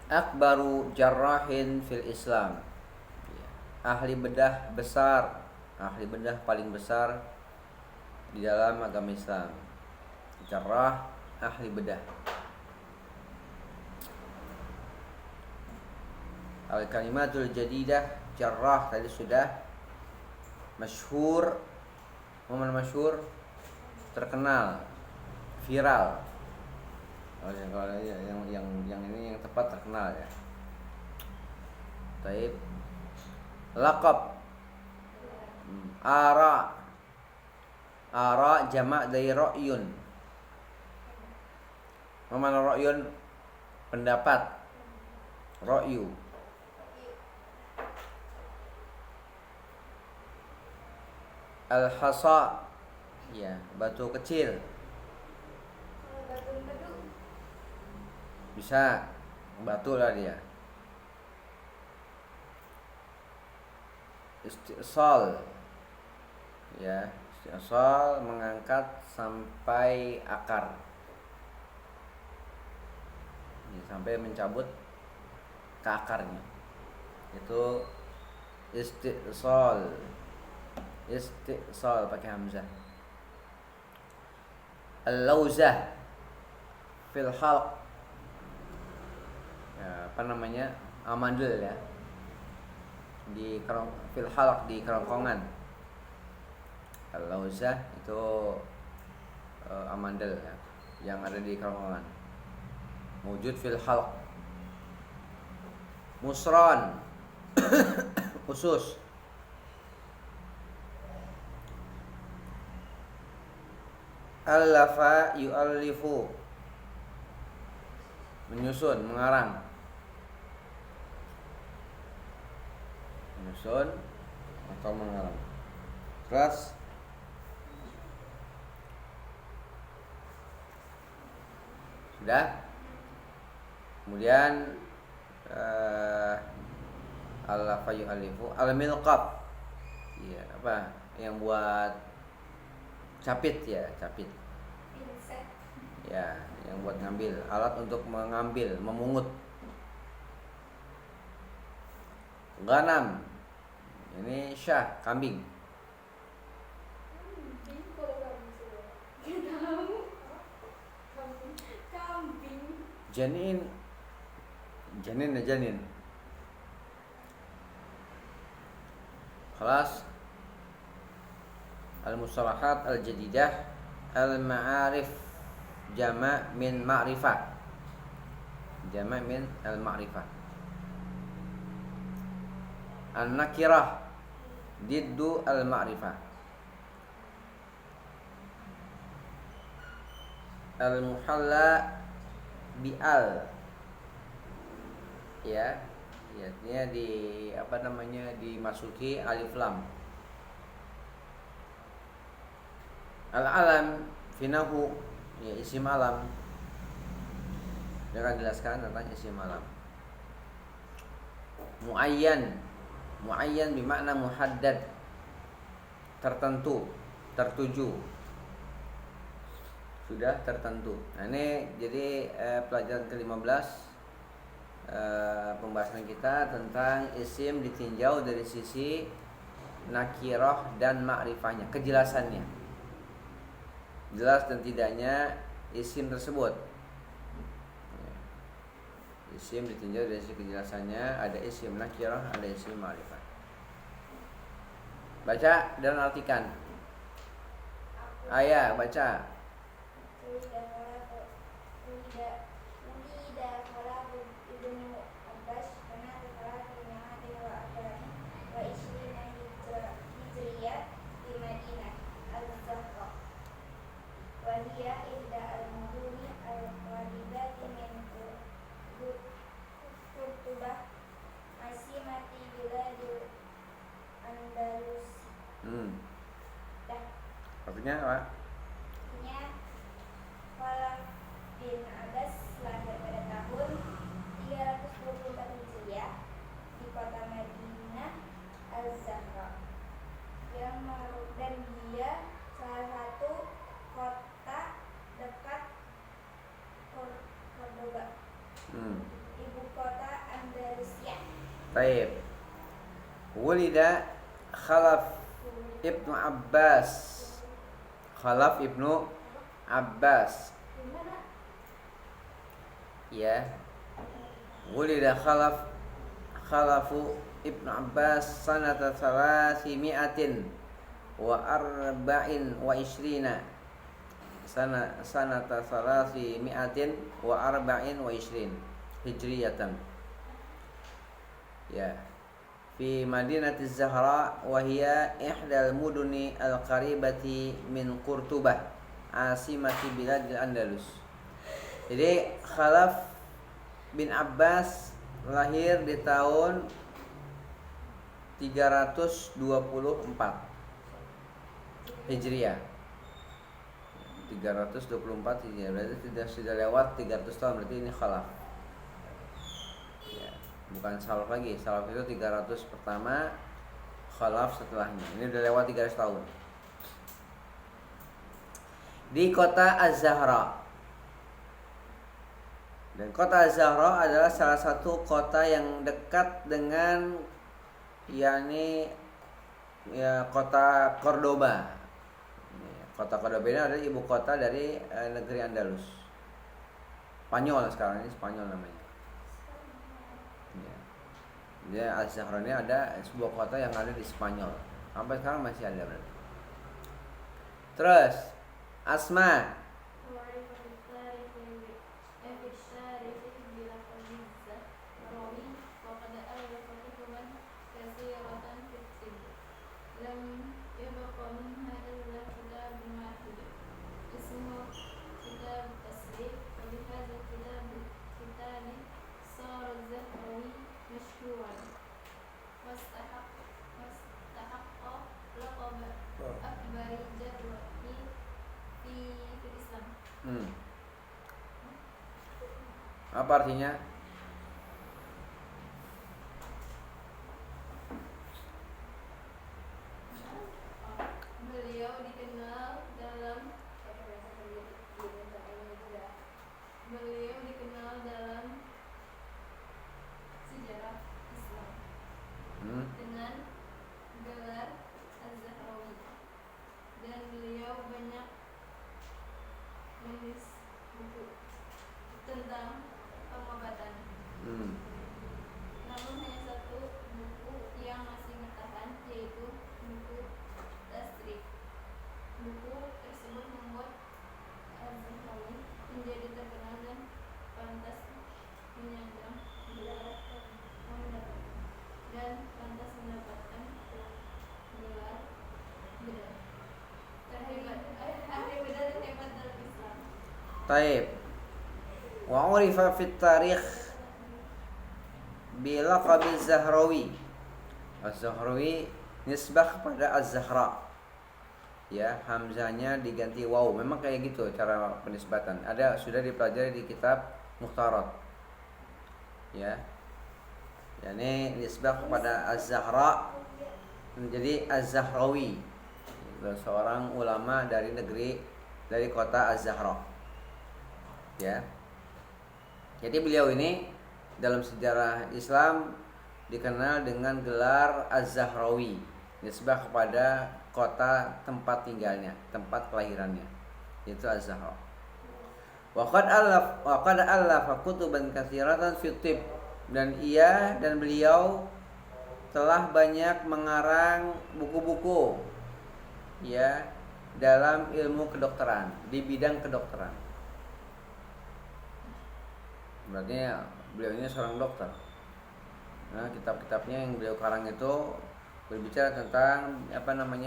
Akbaru jarrahin fil Islam. Ahli bedah besar, ahli bedah paling besar di dalam agama Islam. Jarrah, ahli bedah. Al-kalimatul jadidah, jarrah tadi sudah. Masyhur, momen masyhur, terkenal, viral. Oh ya, kalau yang ini yang tepat terkenal ya. Taib. Laqab. Ara. Ara jamak dari ra'yun. Mana ra'yun? Pendapat. Ra'yu. Al-hasa. Ya, batu kecil. Bisa batu lah dia. Istisal. Ya, istisal mengangkat sampai akar. Ya, sampai mencabut ke akarnya. Itu istisal. Istisal pakai hamzah. Al-lauzah fil halq. Ya, apa namanya, amandel ya, di fil halq, di kerongkongan. Al-lauzah itu amandel ya, yang ada di kerongkongan. Wujud fil halq. Musran usus. Allafa yu'allifu, menyusun, mengarang. Menyusun atau mengarang. Keras. Sudah. Kemudian allafa yu'allifu, al-milqab. Iya, apa? Yang buat capit ya, capit. Ya, yang buat ngambil, alat untuk mengambil, memungut. Ghanam. Ini syah, kambing. Janin. Janin ya, janin. Kelas. Al-mustalahat al-jadidah, al-ma'arif, jama' min ma'rifah. Jama' min al-ma'rifah. An-nakirah diddu al-ma'rifah. Al-muhalla bi'al. Ya, artinya di apa namanya, dimasuki alif lam. Al-alam finahu, ya, isim alam. Dia akan jelaskan tentang isim alam. Muayyan. Muayyan bermakna muhaddad, tertentu, tertuju. Sudah tertentu. Nah, ini jadi pelajaran ke-15, pembahasan kita tentang isim ditinjau dari sisi nakirah dan ma'rifahnya, kejelasannya. Jelas dan tidaknya isim tersebut. Isim ditinjau dari sisi kejelasannya, ada isim nakirah, ada isim ma'rifah. Baca dan artikan. Ayah, baca. Artinya apa? Artinya Khalaf bin Abbas lahir pada tahun 324 Hijriah di kota Madinah Al-Zahra, dan dia salah satu kota dekat Cordoba, ibu kota Andalusia. Taib. Wulida Khalaf ibnu Abbas. Khalaf ibnu Abbas. Ya. Wulida Khalafu ibnu Abbas sanata 324 sanata 324 hijriyatan. Ya. Fi Madinati Zahra wa hiya ihdal muduni al-qaribati min Qurtubah asimati biladil Andalus. Jadi Khalaf bin Abbas lahir di tahun 324 Hijriah. 324 Hijriah berarti sudah lewat 300 tahun, berarti ini Khalaf. Ya, bukan Salaf lagi. Salaf itu 300 pertama, Khalaf setelahnya. Ini udah lewat 300 tahun. Di kota Az-Zahra. Dan kota Az-Zahra adalah salah satu kota yang dekat dengan yakni kota Cordoba. Kota Cordoba ini adalah ibu kota dari negeri Andalus. Spanyol sekarang, ini Spanyol namanya. Jadi Az-Zahra ini ada sebuah kota yang ada di Spanyol. Sampai sekarang masih ada berarti. Terus Asma. Apa artinya? Beliau dikenal dalam sejarah Islam dengan gelar Az-Zahrawi, dan beliau banyak menulis buku tentang pengobatan. Namun hanya satu buku yang masih bertahan, yaitu buku Tasrif. Buku tersebut membuat Az-Zahrawi menjadi terkenal dan pantas menyandang gelar gelar terhebat, ahli bedah terhebat dalam Islam. Taib. Wa urifa fit tarikh bi laqab Az-Zahrawi. Az-Zahrawi nisbah kepada Az-Zahra. Ya, hamzahnya diganti waw. Memang kayak gitu cara penisbatan. Ada sudah dipelajari di kitab Mukhtarat. Ya. Yani nisbah kepada Az-Zahra menjadi Az-Zahrawi. Seorang ulama dari kota Az-Zahra. Ya. Jadi beliau ini dalam sejarah Islam dikenal dengan gelar Az-Zahrawi, nisbah kepada kota tempat tinggalnya, tempat kelahirannya, yaitu Az-Zahra. Wa qad allafa kutuban katsiratan fi tibb, dan beliau telah banyak mengarang buku-buku ya dalam ilmu kedokteran, di bidang kedokteran. Berarti beliau ini seorang dokter. Nah, kitab-kitabnya yang beliau karang itu berbicara tentang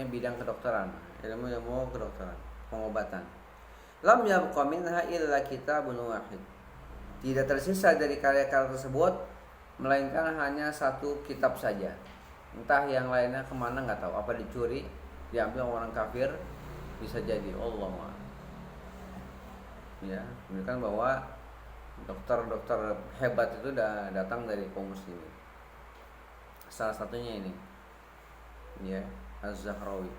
bidang kedokteran, ilmu kedokteran, pengobatan. Lam yabqa minha illa kitabun wahid. Tidak tersisa dari karya-karya tersebut melainkan hanya satu kitab saja. Entah yang lainnya kemana nggak tahu. Apa dicuri, diambil orang kafir, bisa jadi. Allah. Ya, menunjukkan bahwa dokter-dokter hebat itu udah datang dari kaum muslimin. Salah satunya ini, ya, Az-Zahrawi,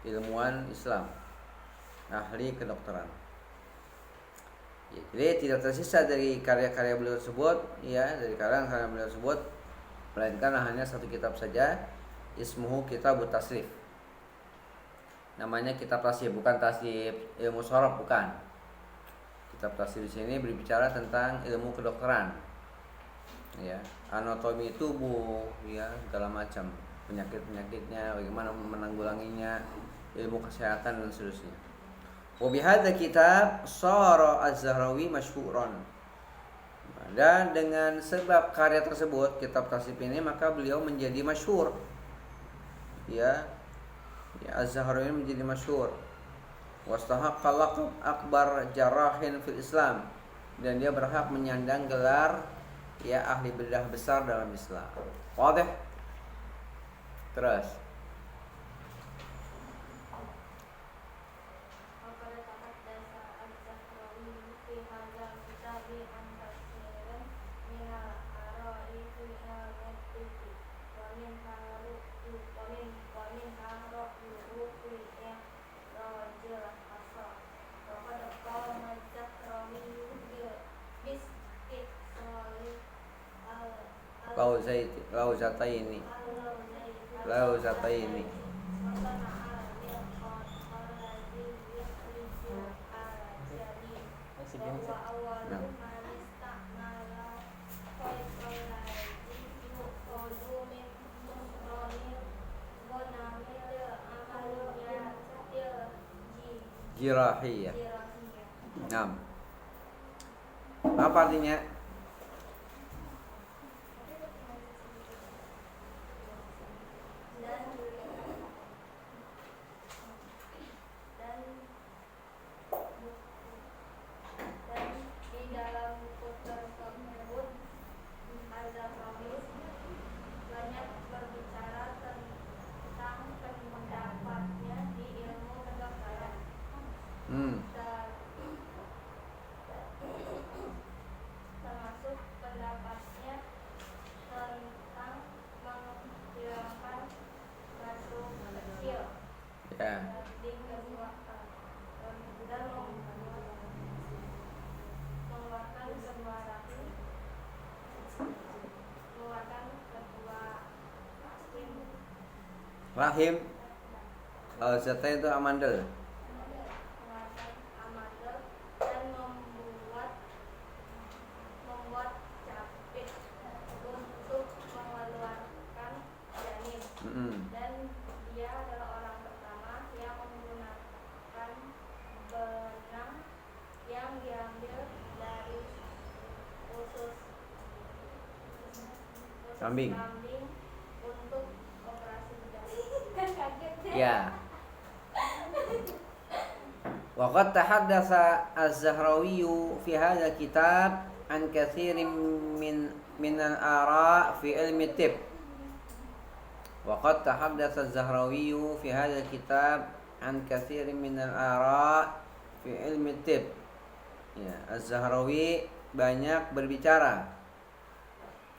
ilmuwan Islam, ahli kedokteran. Jadi tidak tersisa dari karya-karya beliau tersebut, ya, dari karya-karya beliau tersebut, melainkan hanya satu kitab saja, ismuhu Kitabut Tasrif. Namanya kitab tasrif, bukan tasrif ilmu sorof, bukan. Kitab tasrif di sini berbicara tentang ilmu kedokteran, ya, anatomi tubuh, ya, segala macam penyakit-penyakitnya, bagaimana menanggulanginya, ilmu kesehatan dan seterusnya. Wa bihadza kitab shara Az-Zahrawi masyhuran. Dan dengan sebab karya tersebut, kitab tasrif ini, maka beliau menjadi masyhur. Ya, Az-Zahrawi ini menjadi masyhur. Wastahaqqa laqab akbar jarrahin fil Islam, dan dia berhak menyandang gelar, ya, ahli bedah besar dalam Islam. Wadih? Terus lauzataini. Nah, jirahiyah. Nah, apa artinya? Hmm. termasuk pendapatnya tentang menghilangkan batu kecil Ya. di kekuatan dan mengeluarkan kedua Rahim. Lauzataini itu amandel. dan membuat capit untuk mengeluarkan janin. Dan dia adalah orang pertama yang menggunakan benang yang diambil dari usus Kambing untuk operasi bedah. Kaget Ya. Waqad tahaddatsa Az-Zahrawi fi hadzal kitab an katsirin min al-ara' fi ilmi tib. Waqad tahaddatsa Az-Zahrawi fi hadzal kitab an katsirin min al-ara' fi ilmi tib. Ya, Az-Zahrawi banyak berbicara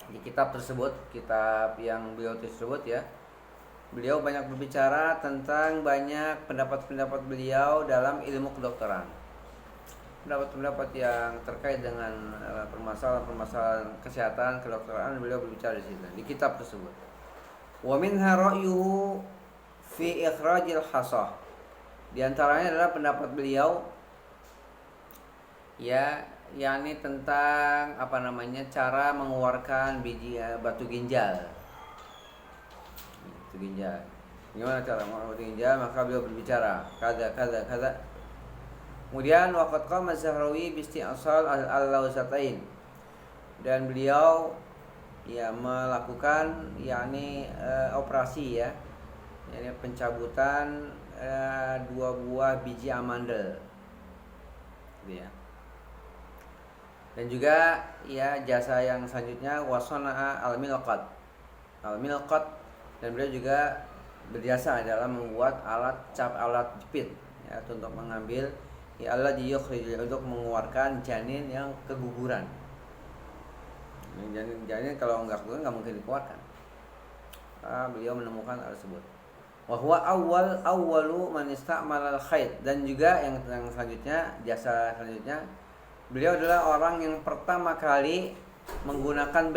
di kitab tersebut, kitab yang beliau tersebut, ya. Beliau banyak berbicara tentang banyak pendapat-pendapat beliau dalam ilmu kedokteran. Pendapat-pendapat yang terkait dengan permasalahan-permasalahan kesehatan kedokteran, beliau berbicara di situ, di kitab tersebut. Wa minha ra'yuhu fi ikhrajil hasah. Di antaranya adalah pendapat beliau, ya, yakni tentang cara mengeluarkan biji batu ginjal. Ginjal. Gimana cara mengeluarkan ginjal? Maka beliau berbicara kada. Kemudian waqad qama Az-Zahrawi bi isti'sal al-lauzatain. Dan beliau, ya, melakukan yakni operasi, ya, yakni pencabutan 2 buah biji amandel. Gitu, ya. Dan juga, ya, jasa yang selanjutnya wasana'a al-milqat. Dan beliau juga berjasa dalam membuat alat jepit, ya, untuk mengambil, ya, Allah untuk mengeluarkan janin yang keguguran. Janin kalau enggak keguguran enggak mungkin dikeluarkan. Beliau menemukan hal tersebut. Wa huwa awwalu man istamala al-khayt. Dan juga yang selanjutnya, jasa selanjutnya, Beliau adalah orang yang pertama kali menggunakan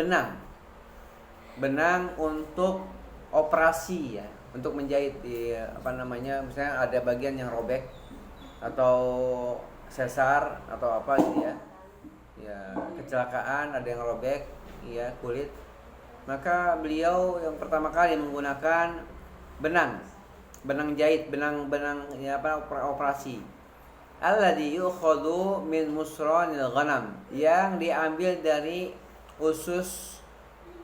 benang untuk operasi ya, untuk menjahit di misalnya ada bagian yang robek atau sesar atau apa gitu ya. Ya, kecelakaan ada yang robek ya kulit. Maka beliau yang pertama kali menggunakan benang jahit, benang ya operasi. Alladhi yukhadhu min musranil ghanam, yang diambil dari usus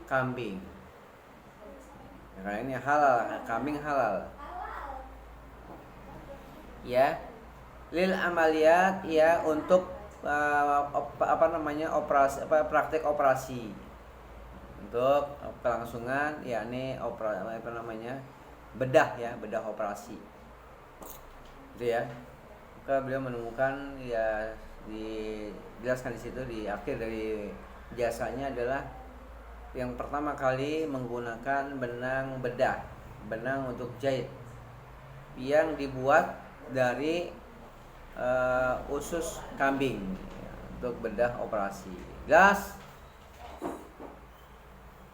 kambing. Ya, karena ini halal, kambing halal. Ya, lil amaliyat ya untuk praktek operasi. Untuk kelangsungan yakni bedah ya, bedah operasi. Gitu ya. Maka beliau menemukan ya dijelaskan di situ di akhir dari jasanya adalah yang pertama kali menggunakan benang untuk jahit yang dibuat dari usus kambing ya, untuk bedah operasi. Gas.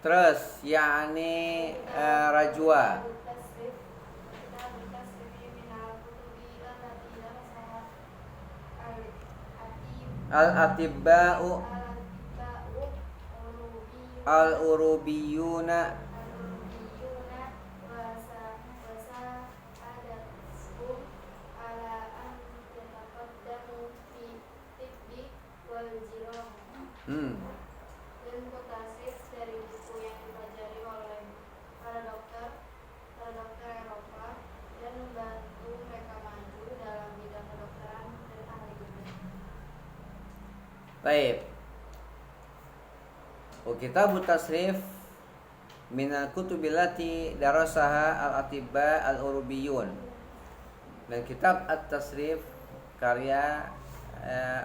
Terus yakni rajwa. Al-atibba'u al-urubiyuna dan mutasis dari buku yang dipelajari oleh para dokter Eropa dan membantu mereka maju dalam bidang kedokteran dan ahli bedah. Baik. Kitab tasrif minal kutubillati darasaha al-atibba al-urubiyun. Dan kitab at-tasrif karya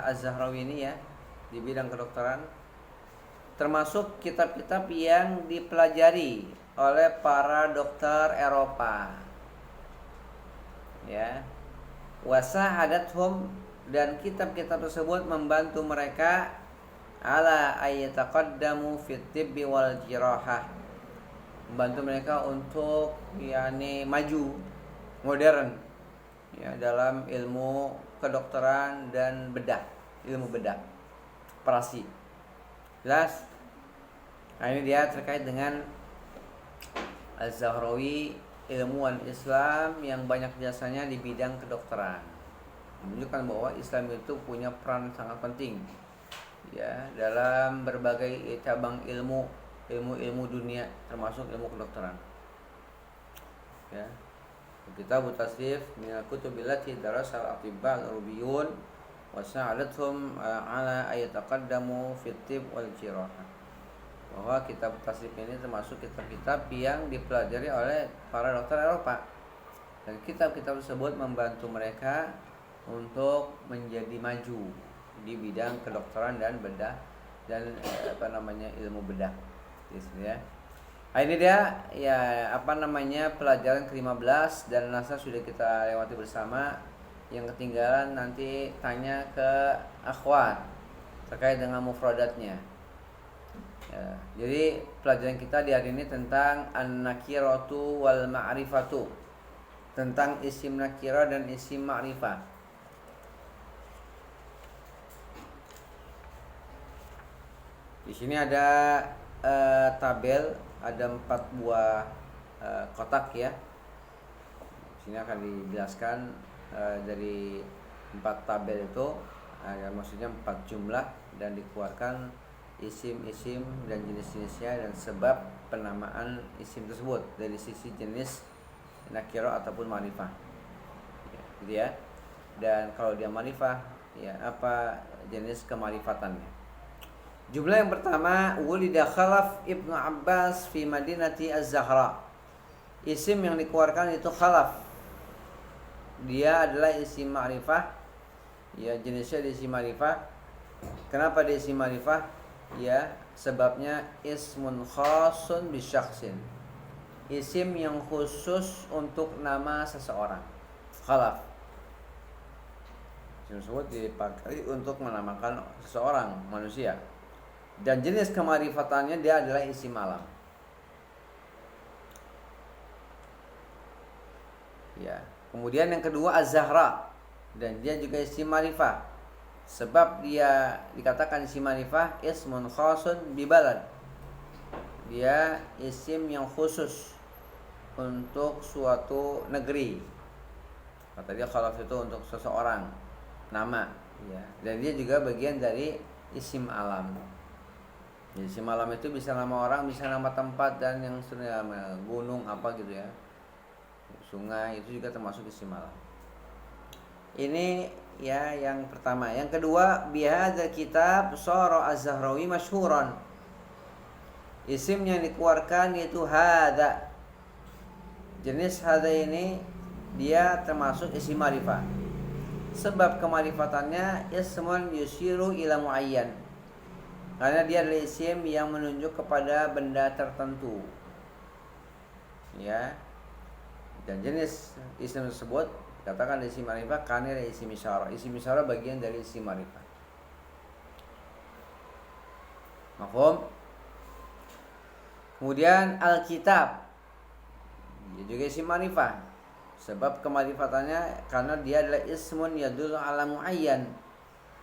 Az-Zahrawi ini ya di bidang kedokteran termasuk kitab-kitab yang dipelajari oleh para dokter Eropa. Ya. Wasahadathum, dan kitab-kitab tersebut membantu mereka ala ayyataqaddamu fit tibbi wal jirahah, membantu mereka untuk yakni maju modern ya dalam ilmu kedokteran dan ilmu bedah operasi. Jelas? Nah, ini dia terkait dengan Az-Zahrawi, ilmuwan Islam yang banyak jasanya di bidang kedokteran, menunjukkan bahwa Islam itu punya peran sangat penting ya dalam berbagai cabang ilmu dunia, termasuk ilmu kedokteran. Ya. Kitab tasrif min al-kutubillati darasa al-atibba al-urubiyun wa sa'alathum ala ayataqaddamu fit tib wal jirahah. Bahwa kitab tasrif ini termasuk kitab-kitab yang dipelajari oleh para dokter Eropa, dan kitab-kitab tersebut membantu mereka untuk menjadi maju di bidang kedokteran dan bedah dan ilmu bedah. Gitu ya. Nah, ini dia ya pelajaran ke-15 dan rasa sudah kita lewati bersama. Yang ketinggalan nanti tanya ke akhwat terkait dengan mufradatnya. Ya, jadi pelajaran kita di hari ini tentang an-nakiratu wal ma'rifatu, tentang isim nakirah dan isim ma'rifah. Di sini ada tabel, ada 4 buah kotak ya. Di sini akan dijelaskan dari 4 tabel itu, maksudnya 4 jumlah, dan dikeluarkan isim-isim dan jenis-jenisnya dan sebab penamaan isim tersebut dari sisi jenis nakirah ataupun ma'rifah. Ya, gitu ya. Dan kalau dia ma'rifah, ya apa jenis kema'rifatannya. Jumlah yang pertama, wulida Khalaf ibnu Abbas fi Madinati Az-Zahra. Isim yang dikeluarkan itu Khalaf. Dia adalah isim ma'rifah. Ya, jenisnya isim ma'rifah. Kenapa dia isim ma'rifah? Ya, sebabnya ismun khasun bi syakhsin. Isim yang khusus untuk nama seseorang. Khalaf. Isim tersebut dipakai untuk menamakan seseorang manusia. Dan jenis kemarifatannya dia adalah isim alam. Ya. Kemudian yang kedua Az-Zahra, dan dia juga isim marifah. Sebab dia dikatakan isim marifah ismun khasun bi balad. Dia isim yang khusus untuk suatu negeri. Kata dia khalaf itu untuk seseorang, nama, ya. Dan dia juga bagian dari isim alam. Jadi isim alam itu bisa nama orang, bisa nama tempat, dan yang gunung apa gitu ya. Sungai itu juga termasuk isim alam. Ini ya yang pertama. Yang kedua, bihadzal kitab shara Az-Zahrawi masyhuran. Isim yang dikeluarkan yaitu hadza. Jenis hadza ini dia termasuk isim marifah. Sebab kemarifatannya ismun yusyiru ila muayyan. Karena dia adalah isim yang menunjuk kepada benda tertentu. Ya. Dan jenis isim tersebut katakan isim marifah karena ada isim isyarah. Isim isyarah bagian dari isim marifah. Mafhum? Kemudian Alkitab, dia juga isim marifah. Sebab kemarifatannya karena dia adalah ismun yadullu ala muayyan.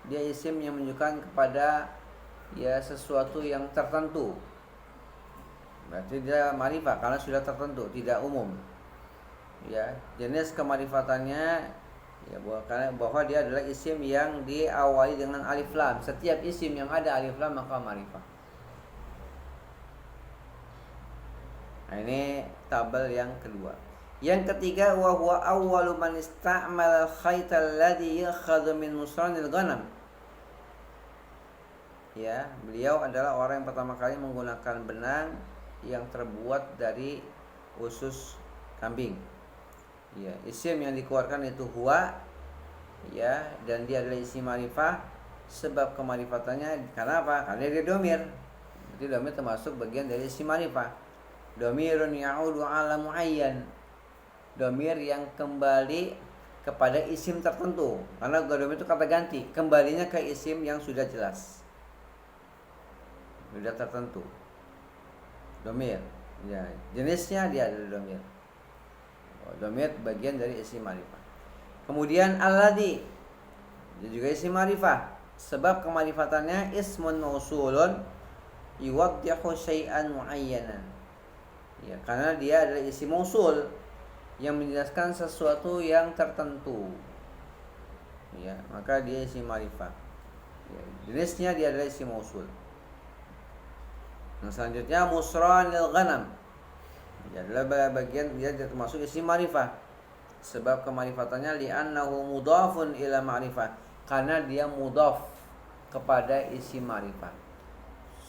Dia isim yang menunjukkan kepada ya sesuatu yang tertentu. Berarti dia marifah karena sudah tertentu, tidak umum. Ya, jenis kemarifatannya ya bahwa dia adalah isim yang diawali dengan alif lam. Setiap isim yang ada alif lam maka marifah. Nah, ini tabel yang kedua. Yang ketiga, wa huwa awwalu man ista'mal al-khayt alladhi yakhadhu min musranil ghanam. Ya, beliau adalah orang yang pertama kali menggunakan benang yang terbuat dari usus kambing. Ya, isim yang dikeluarkan itu huwa, ya, dan dia adalah isim marifah. Sebab kemarifatannya karena apa? Karena dia domir. Jadi domir termasuk bagian dari isim marifah. Domirun ya'udu ala muayyan. Domir yang kembali kepada isim tertentu. Karena domir itu kata ganti, kembalinya ke isim yang sudah jelas, sudah tertentu. Domir, ya, jenisnya dia adalah domir. Domir bagian dari isim marifah. Kemudian alladhi, dia juga isim marifah. Sebab kemarifatannya ismun mausulun yuwaddihu syai'an muayyanan. Ya, karena dia adalah isim mausul yang menjelaskan sesuatu yang tertentu. Ya, maka dia isim marifah. Ya, jenisnya dia adalah isim mausul. Yang selanjutnya musranil ghanam. Dia adalah bagian, dia termasuk isim marifah. Sebab kemarifatannya li'annahu mudhafun ila ma'rifah. Karena dia mudhaf kepada isim marifah.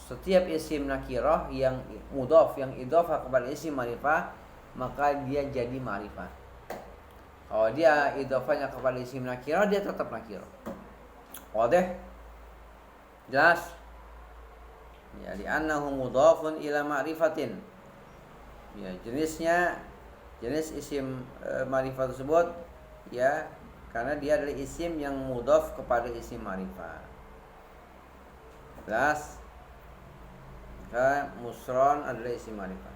Setiap isim nakirah yang mudhaf, yang idhafah kepada isim marifah, maka dia jadi marifah. Kalau dia idhafahnya kepada isim nakirah, dia tetap nakirah. Wadih? Jelas? Ya, li'annahu mudhafun ila ma'rifatin. Ya, jenis isim marifah tersebut ya karena dia adalah isim yang mudhaf kepada isim marifah. Jelas? Musron adalah isim marifah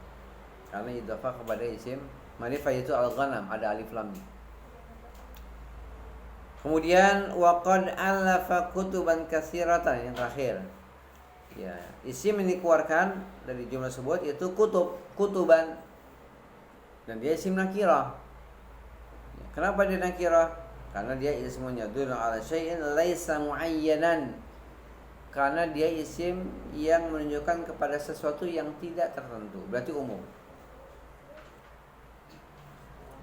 karena idhafah kepada isim marifah yaitu al-ghanam, ada alif lam. Kemudian waqad alafa kutuban katsiratan, yang terakhir. Ya, isim ini dikeluarkan dari jumlah tersebut yaitu kutuban, dan dia isim nakirah. Ya, kenapa dia nakirah? Karena dia ismun yadullu ala syai'in laisa muayyanan. Karena dia isim yang menunjukkan kepada sesuatu yang tidak tertentu, berarti umum.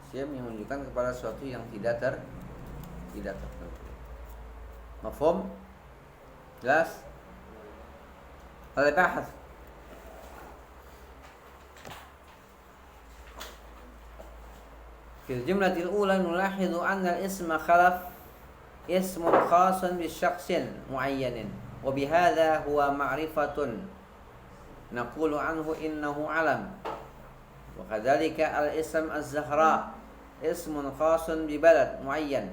Isim yang menunjukkan kepada sesuatu yang tidak tertentu. Mafhum? Jelas? هذا بحث. في الجملة الأولى نلاحظ أن الاسم خلف اسم خاص بشخص معين وبهذا هو معرفة نقول عنه إنه علم. وكذلك الاسم الزهراء اسم خاص ببلد معين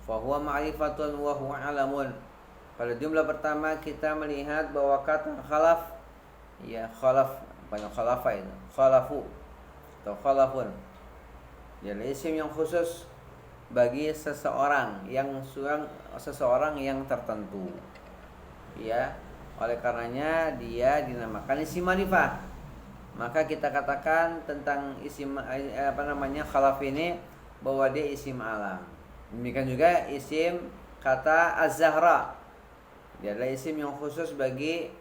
Fahuwa ma'rifatun wa huwa alamun. Pada jumlah pertama kita melihat bahwa kata khalaf, ya khalaf, banyak khalafa itu, khalafu atau khalafun, dia isim yang khusus bagi seseorang yang tertentu. Ya, oleh karenanya dia dinamakan isim ma'rifah. Maka kita katakan tentang isim khalaf ini bahwa dia isim alam. Demikian juga isim kata Az-Zahra. Dia adalah isim yang khusus bagi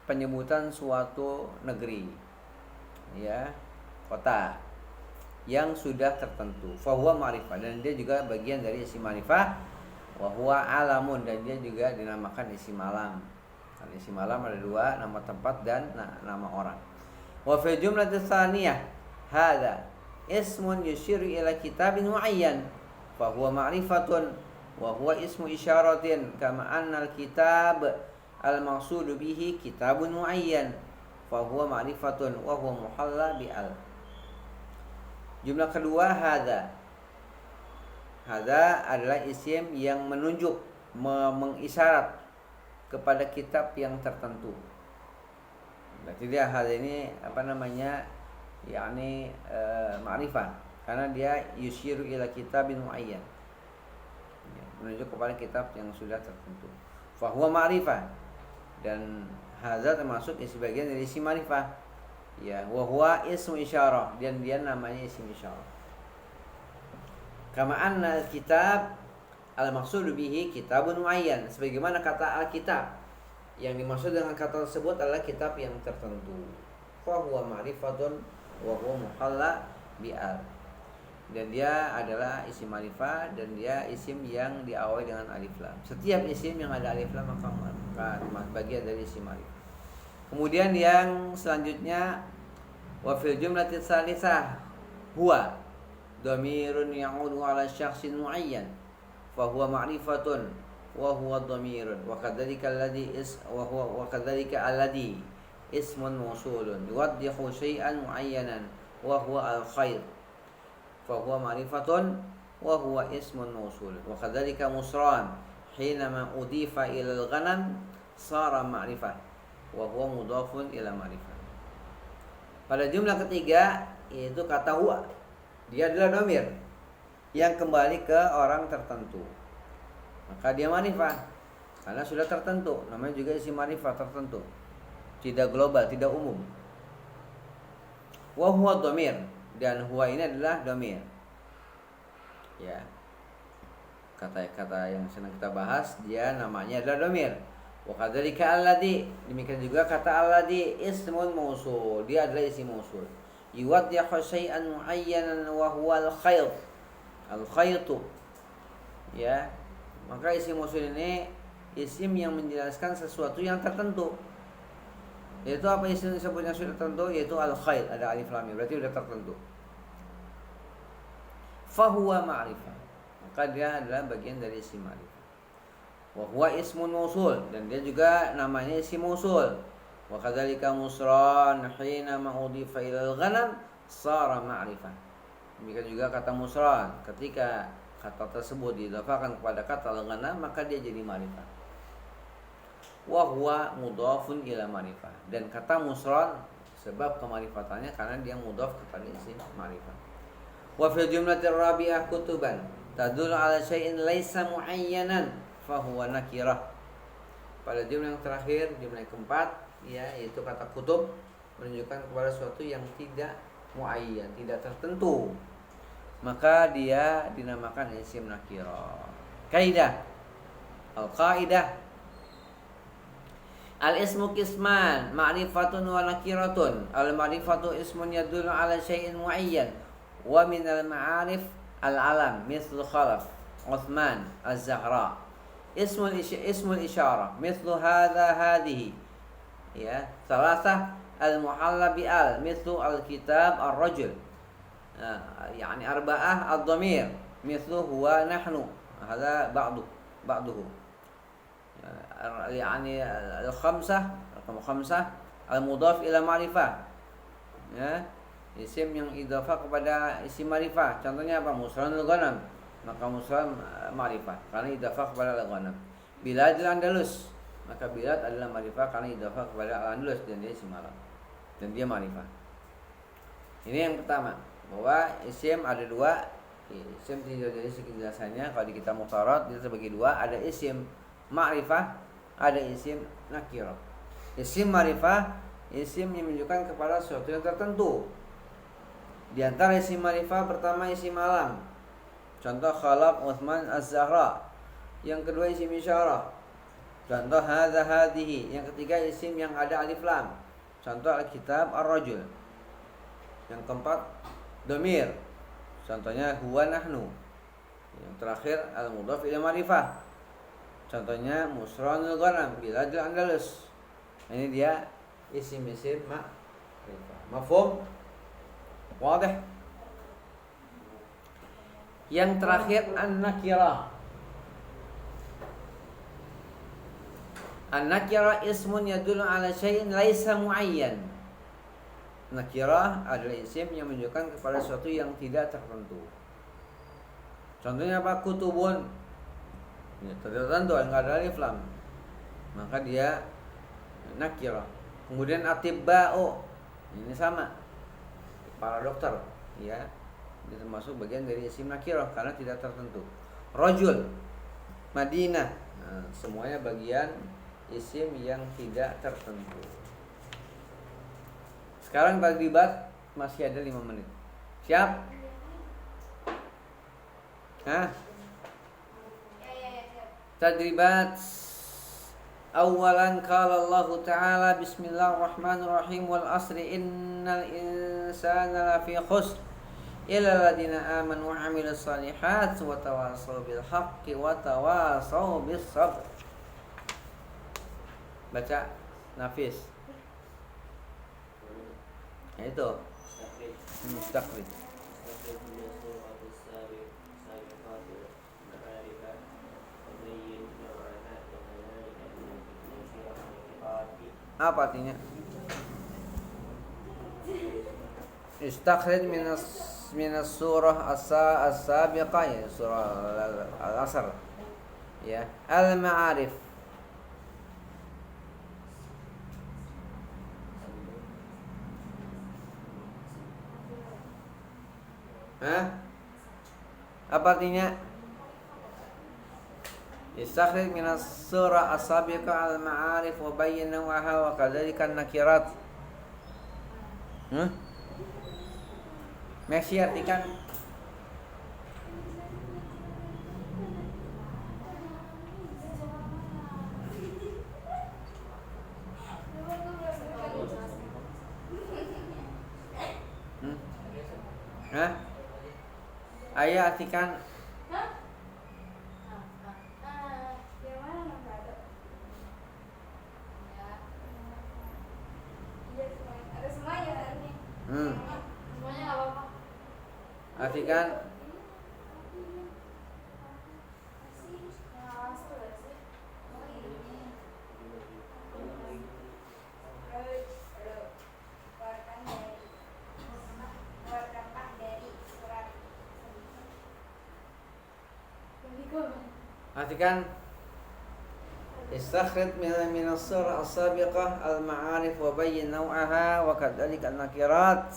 penyebutan suatu negeri, ya, kota yang sudah tertentu. Fahuwa ma'rifah, dan dia juga bagian dari isim ma'rifah. Wa huwa alamun, dan dia juga dinamakan isim alam. Isim alam ada dua, nama tempat dan nama orang. Wa fil jumlah tsaniyah hadza ismun yushiru ila kitabin muayyan fa huwa ma'rifatun wa huwa ismu isyaratin kama anna al-kitab al-maqsudu bihi kitabun muayyan fa huwa ma'rifatun wa huwa muhalla bi al. Jumlah kedua hadza adalah isim yang menunjuk, mengisyarat kepada kitab yang tertentu. Berarti dia hadza ini yakni ma'rifah, karena dia yushiru ila kitabin muayyan, menunjuk kepada kitab yang sudah tertentu. Fahuwa ma'rifah, dan hadza termasuk sebagian dari isim ma'rifah. Ya, wa huwa ismu isyarah, dan dia namanya isim isyarah. Kama anna kitab al-maqsud bihi kitabun muayyan, sebagaimana kata al-kitab yang dimaksud dengan kata tersebut adalah kitab yang tertentu. Fahuwa ma'rifatun wa huwa muhalla bi al, dan dia adalah isim ma'rifah, dan dia isim yang diawali dengan alif lam. Setiap isim yang ada alif lam maka bagian dari isim ma'rifah. Kemudian yang selanjutnya, wa fil jumlati tsalisah huwa dhamirun ya'udu 'ala syakhsin muayyan fa huwa ma'rifatun wa huwa dhamirun wa kadzalika alladhi ismun mawsulun yuwaddihu syai'an muayyanan wa huwa al-khair fahuwa ma'rifatun wa huwa ismun mawsul. Wa kadzalika musran hinama udifa ila al-ghanam sara ma'rifah wa huwa mudhafun ila ma'rifah. Pada jumlah ketiga yaitu kata huwa, dia adalah dhamir yang kembali ke orang tertentu, maka dia ma'rifah karena sudah tertentu. Namanya juga isim ma'rifah tertentu, tidak global, tidak umum. Wa huwa dhamir, dan huwa ini adalah dhamir. Ya, kata-kata yang sedang kita bahas dia namanya adalah dhamir. Wa kadzalika alladhi, demikian juga kata alladhi ismun mausul, dia adalah isim mausul. Yuwaddihu syai'an muayyanan wa huwa al-khayt, al-khaytu. Ya, maka isim mausul ini isim yang menjelaskan sesuatu yang tertentu. Yaitu apa isim disebutnya sudah tertentu, yaitu al-khayt, ada alif lam, berarti sudah tertentu. Fahuwa ma'rifah, maka dia adalah bagian dari isim ma'rifah. Wa huwa ismun mausul, dan dia juga namanya isim mausul. Wa kadzalika musran hina ma'udifa ila al-ghanam sara ma'rifah. Demikian juga kata musran, ketika kata tersebut diidhafahkan kepada kata al-ghanam maka dia jadi ma'rifah. Wa huwa mudhafun ila ma'rifah, dan kata musran sebab kema'rifatannya karena dia mudhaf kepada isim ma'rifah. Wa fil jumlatir rabi'ah kutuban tadullu ala syai'in laisa muayyanan fa huwa nakirah. Pada jumlah yang terakhir, jumlah yang keempat, ya, yaitu kata kutub, menunjukkan kepada sesuatu yang tidak muayyan, tidak tertentu, maka dia dinamakan isim nakirah. Kaidah al-qaidah al-ismu qisman ma'rifatun wa nakiratun. Al-ma'rifatu ismun yadullu ala syai'in muayyan, wa min al-ma'arif al-alam mithlu khalaf, Uthman, az-Zahra. Ismul isyarah mithlu hadha, hadhihi. Ya, salasah al-muhalla bi al mithlu al-kitab, ar-rajul. Yani arba'ah ad-dhamir mithlu huwa, nahnu. Hadha ba'duhu. Yani al-khamsah, raqam khamsah al-mudhaf ila ma'rifah. Ya, isim yang idhafah kepada isim ma'rifah. Contohnya apa? Musranul ghanam, maka musran ma'rifah karena idafah kepada al-ghanam. Biladil Andalus, maka bilad adalah ma'rifah karena idafah kepada al-Andalus dan dia isim alam dan dia ma'rifah. Ini yang pertama, bahwa isim ada dua. Isim tidak dari segi jelasannya kalau di kitab Muhtarat dia terbagi dua, ada isim ma'rifah, ada isim nakirah. Isim ma'rifah isim yang menunjukkan kepada sesuatu yang tertentu. Di antara isim ma'rifah pertama isim alam. Contoh khalaq Utsman Az-Zahra. Yang kedua isim isyarah. Contoh hadza hadhihi. Yang ketiga isim yang ada alif lam. Contoh Al-Kitab Ar-Rajul. Yang keempat dhamir. Contohnya huwa nahnu. Yang terakhir al-mudhaf ila ma'rifah. Contohnya musranul ghanam biladil Andalus. Ini dia isim-isim ma'rifah. Mafhum? Wadah? Yang terakhir an-nakirah. An-nakirah ismun yadullu ala syai'in laisa muayyan. Nakirah adalah isim yang menunjukkan kepada sesuatu yang tidak tertentu. Contohnya apa? Kutubun. Ya, tertentu, enggak ada alif lam. Maka dia nakirah. Kemudian atibba'u. Ini sama. Para dokter, ya. Ini termasuk bagian dari isim nakirah karena tidak tertentu. Rajul, Madinah. Nah, semuanya bagian isim yang tidak tertentu. Sekarang tadribat masih ada 5 menit. Siap? Hah? Tadribat. Awalan qala Allah Ta'ala bismillahirrahmanirrahim wal asri innal insana lafi khusr illa alladziina aamanu wa 'amilus shalihaat wa tawassaw bil haqqi wa tawassaw bis sabr. Baca Nafis. Ya itu. Mustaqbil. Apa artinya? Istakhrij minas surah as-sabiqah, ya, surah Al-Asr. Ya, Al-Ma'arif. Hah? Apa artinya? Istakhrij minas surah as-sabiqah al-ma'arif wa bayyin nawaha wa kadzalika an-nakirat. Messi artikan. Hah? Ayah artikan. Semuanya nggak apa-apa. Artikan. Artikan. Istakhrij minas surah as-sabiqah al-ma'arif wa bayyin naw'aha wa kadzalika an-nakirat.